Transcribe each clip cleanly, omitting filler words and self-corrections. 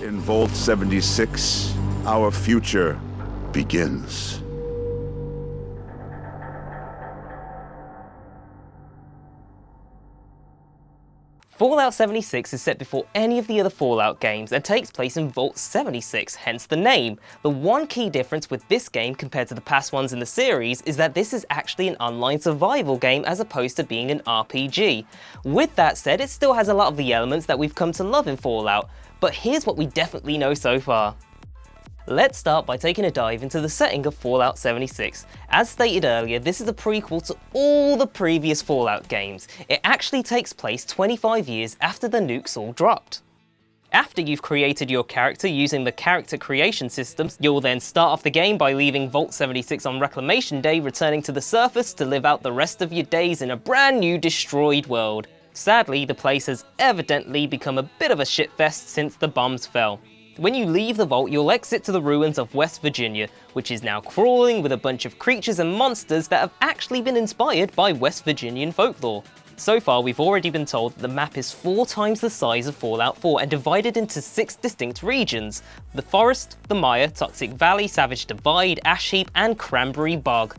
In Vault 76, our future begins. Fallout 76 is set before any of the other Fallout games and takes place in Vault 76, hence the name. The one key difference with this game compared to the past ones in the series is that this is actually an online survival game as opposed to being an RPG. With that said, it still has a lot of the elements that we've come to love in Fallout, but here's what we definitely know so far. Let's start by taking a dive into the setting of Fallout 76. As stated earlier, this is a prequel to all the previous Fallout games. It actually takes place 25 years after the nukes all dropped. After you've created your character using the character creation systems, you'll then start off the game by leaving Vault 76 on Reclamation Day, returning to the surface to live out the rest of your days in a brand new destroyed world. Sadly, the place has evidently become a bit of a shitfest since the bombs fell. When you leave the vault, you'll exit to the ruins of West Virginia, which is now crawling with a bunch of creatures and monsters that have actually been inspired by West Virginian folklore. So far, we've already been told that the map is 4 times the size of Fallout 4 and divided into 6 distinct regions: the Forest, the Mire, Toxic Valley, Savage Divide, Ash Heap, and Cranberry Bog.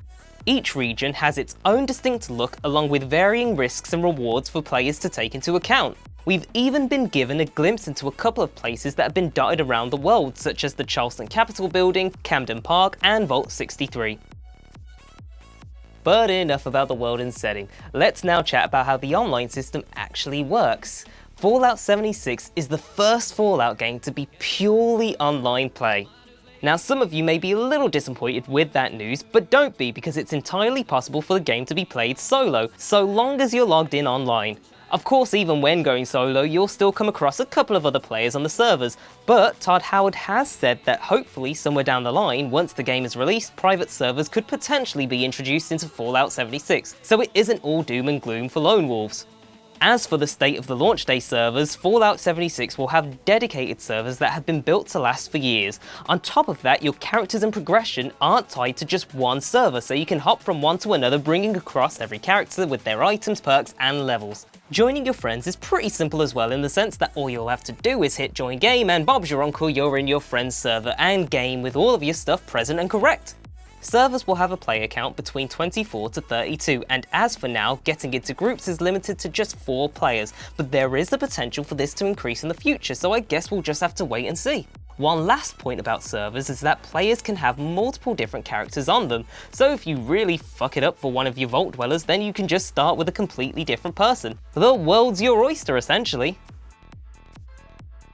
Each region has its own distinct look along with varying risks and rewards for players to take into account. We've even been given a glimpse into a couple of places that have been dotted around the world, such as the Charleston Capitol Building, Camden Park, and Vault 63. But enough about the world and setting. Let's now chat about how the online system actually works. Fallout 76 is the first Fallout game to be purely online play. Now, some of you may be a little disappointed with that news, but don't be, because it's entirely possible for the game to be played solo, so long as you're logged in online. Of course, even when going solo, you'll still come across a couple of other players on the servers, but Todd Howard has said that hopefully somewhere down the line, once the game is released, private servers could potentially be introduced into Fallout 76, so it isn't all doom and gloom for lone wolves. As for the state of the launch day servers, Fallout 76 will have dedicated servers that have been built to last for years. On top of that, your characters and progression aren't tied to just one server, so you can hop from one to another, bringing across every character with their items, perks, and levels. Joining your friends is pretty simple as well, in the sense that all you'll have to do is hit join game and Bob's your uncle, you're in your friend's server and game with all of your stuff present and correct. Servers will have a player count between 24 to 32, and as for now, getting into groups is limited to just 4 players, but there is the potential for this to increase in the future, so I guess we'll just have to wait and see. One last point about servers is that players can have multiple different characters on them, so if you really fuck it up for one of your Vault Dwellers, then you can just start with a completely different person. The world's your oyster, essentially.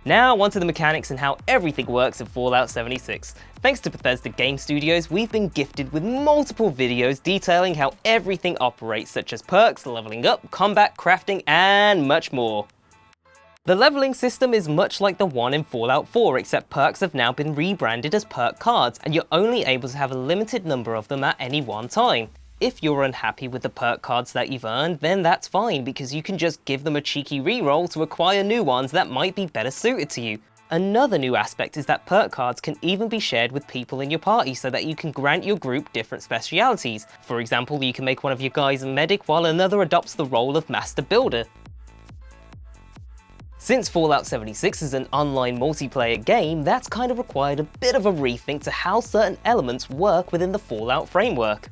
Now onto the mechanics and how everything works in Fallout 76. Thanks to Bethesda Game Studios, we've been gifted with multiple videos detailing how everything operates, such as perks, leveling up, combat, crafting, and much more. The leveling system is much like the one in Fallout 4, except perks have now been rebranded as perk cards, and you're only able to have a limited number of them at any one time. If you're unhappy with the perk cards that you've earned, then that's fine, because you can just give them a cheeky reroll to acquire new ones that might be better suited to you. Another new aspect is that perk cards can even be shared with people in your party so that you can grant your group different specialities. For example, you can make one of your guys a medic while another adopts the role of master builder. Since Fallout 76 is an online multiplayer game, that's kind of required a bit of a rethink to how certain elements work within the Fallout framework.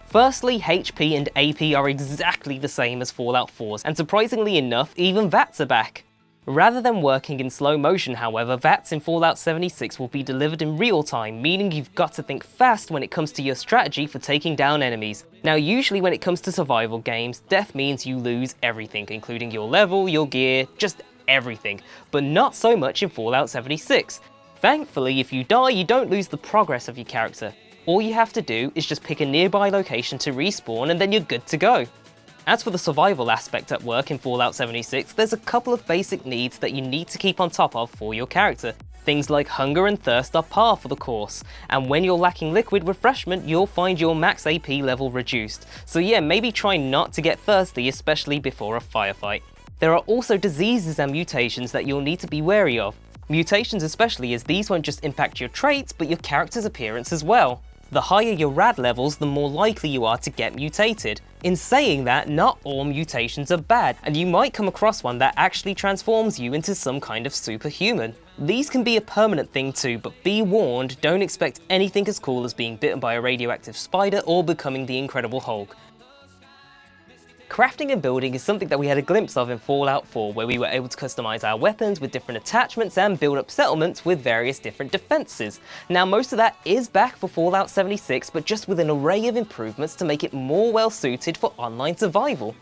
Firstly, HP and AP are exactly the same as Fallout 4's, and surprisingly enough, even VATs are back. Rather than working in slow motion, however, VATs in Fallout 76 will be delivered in real time, meaning you've got to think fast when it comes to your strategy for taking down enemies. Now, usually when it comes to survival games, death means you lose everything, including your level, your gear, just everything, but not so much in Fallout 76. Thankfully, if you die, you don't lose the progress of your character. All you have to do is just pick a nearby location to respawn and then you're good to go. As for the survival aspect at work in Fallout 76, there's a couple of basic needs that you need to keep on top of for your character. Things like hunger and thirst are par for the course, and when you're lacking liquid refreshment, you'll find your max AP level reduced. So yeah, maybe try not to get thirsty, especially before a firefight. There are also diseases and mutations that you'll need to be wary of. Mutations especially, as these won't just impact your traits, but your character's appearance as well. The higher your rad levels, the more likely you are to get mutated. In saying that, not all mutations are bad, and you might come across one that actually transforms you into some kind of superhuman. These can be a permanent thing too, but be warned, don't expect anything as cool as being bitten by a radioactive spider or becoming the Incredible Hulk. Crafting and building is something that we had a glimpse of in Fallout 4, where we were able to customize our weapons with different attachments and build up settlements with various different defenses. Now most of that is back for Fallout 76, but just with an array of improvements to make it more well suited for online survival.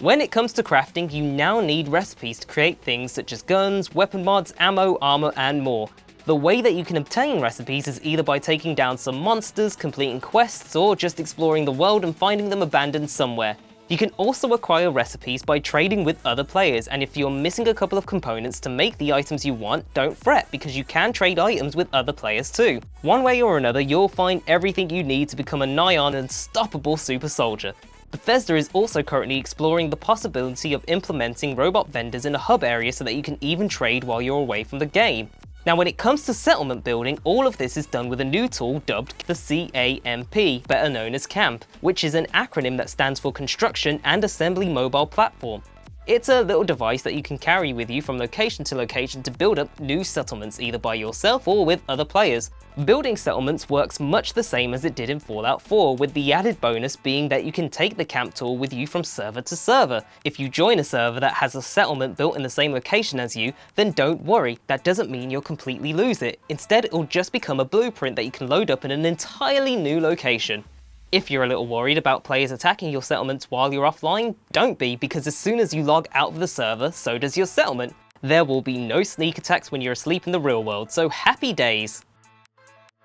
When it comes to crafting, you now need recipes to create things such as guns, weapon mods, ammo, armor, and more. The way that you can obtain recipes is either by taking down some monsters, completing quests, or just exploring the world and finding them abandoned somewhere. You can also acquire recipes by trading with other players, and if you're missing a couple of components to make the items you want, don't fret, because you can trade items with other players too. One way or another, you'll find everything you need to become a nigh-on unstoppable super soldier. Bethesda is also currently exploring the possibility of implementing robot vendors in a hub area so that you can even trade while you're away from the game. Now when it comes to settlement building, all of this is done with a new tool dubbed the CAMP, better known as CAMP, which is an acronym that stands for Construction and Assembly Mobile Platform. It's a little device that you can carry with you from location to location to build up new settlements either by yourself or with other players. Building settlements works much the same as it did in Fallout 4, with the added bonus being that you can take the camp tool with you from server to server. If you join a server that has a settlement built in the same location as you, then don't worry, that doesn't mean you'll completely lose it. Instead, it'll just become a blueprint that you can load up in an entirely new location. If you're a little worried about players attacking your settlements while you're offline, don't be, because as soon as you log out of the server, so does your settlement. There will be no sneak attacks when you're asleep in the real world, so happy days.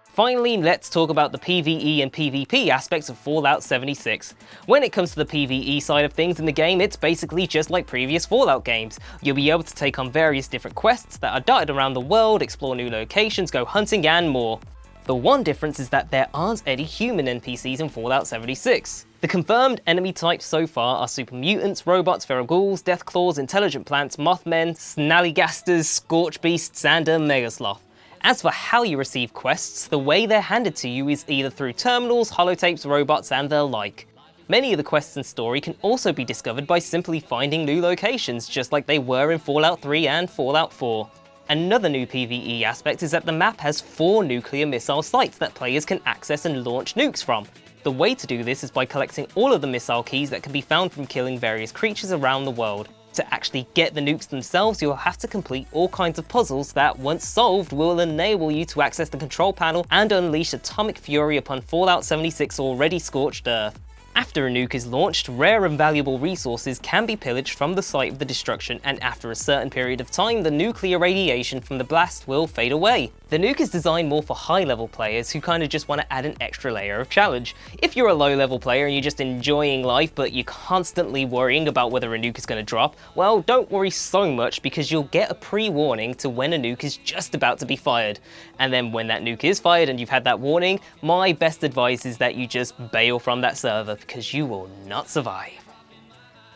Finally, let's talk about the PvE and PvP aspects of Fallout 76. When it comes to the PvE side of things in the game, it's basically just like previous Fallout games. You'll be able to take on various different quests that are dotted around the world, explore new locations, go hunting and more. The one difference is that there aren't any human NPCs in Fallout 76. The confirmed enemy types so far are super mutants, robots, feral ghouls, deathclaws, intelligent plants, mothmen, snallygasters, scorch beasts, and a megasloth. As for how you receive quests, the way they're handed to you is either through terminals, holotapes, robots, and the like. Many of the quests and story can also be discovered by simply finding new locations, just like they were in Fallout 3 and Fallout 4. Another new PvE aspect is that the map has 4 nuclear missile sites that players can access and launch nukes from. The way to do this is by collecting all of the missile keys that can be found from killing various creatures around the world. To actually get the nukes themselves, you'll have to complete all kinds of puzzles that, once solved, will enable you to access the control panel and unleash atomic fury upon Fallout 76's already scorched Earth. After a nuke is launched, rare and valuable resources can be pillaged from the site of the destruction, and after a certain period of time, the nuclear radiation from the blast will fade away. The nuke is designed more for high-level players who kind of just want to add an extra layer of challenge. If you're a low-level player and you're just enjoying life but you're constantly worrying about whether a nuke is going to drop, well, don't worry so much, because you'll get a pre-warning to when a nuke is just about to be fired. And then when that nuke is fired and you've had that warning, my best advice is that you just bail from that server, because you will not survive.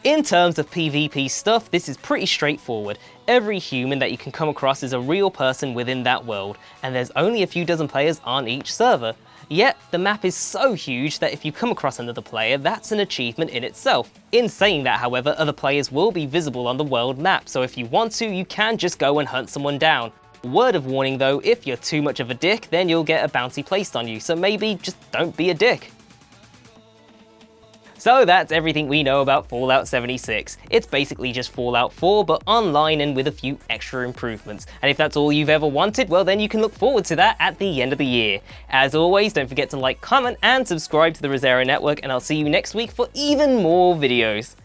In terms of PvP stuff, this is pretty straightforward. Every human that you can come across is a real person within that world, and there's only a few dozen players on each server. Yet, the map is so huge that if you come across another player, that's an achievement in itself. In saying that, however, other players will be visible on the world map, so if you want to, you can just go and hunt someone down. Word of warning though, if you're too much of a dick, then you'll get a bounty placed on you, so maybe just don't be a dick. So that's everything we know about Fallout 76. It's basically just Fallout 4, but online and with a few extra improvements. And if that's all you've ever wanted, well then you can look forward to that at the end of the year. As always, don't forget to like, comment, and subscribe to the Rosera Network, and I'll see you next week for even more videos.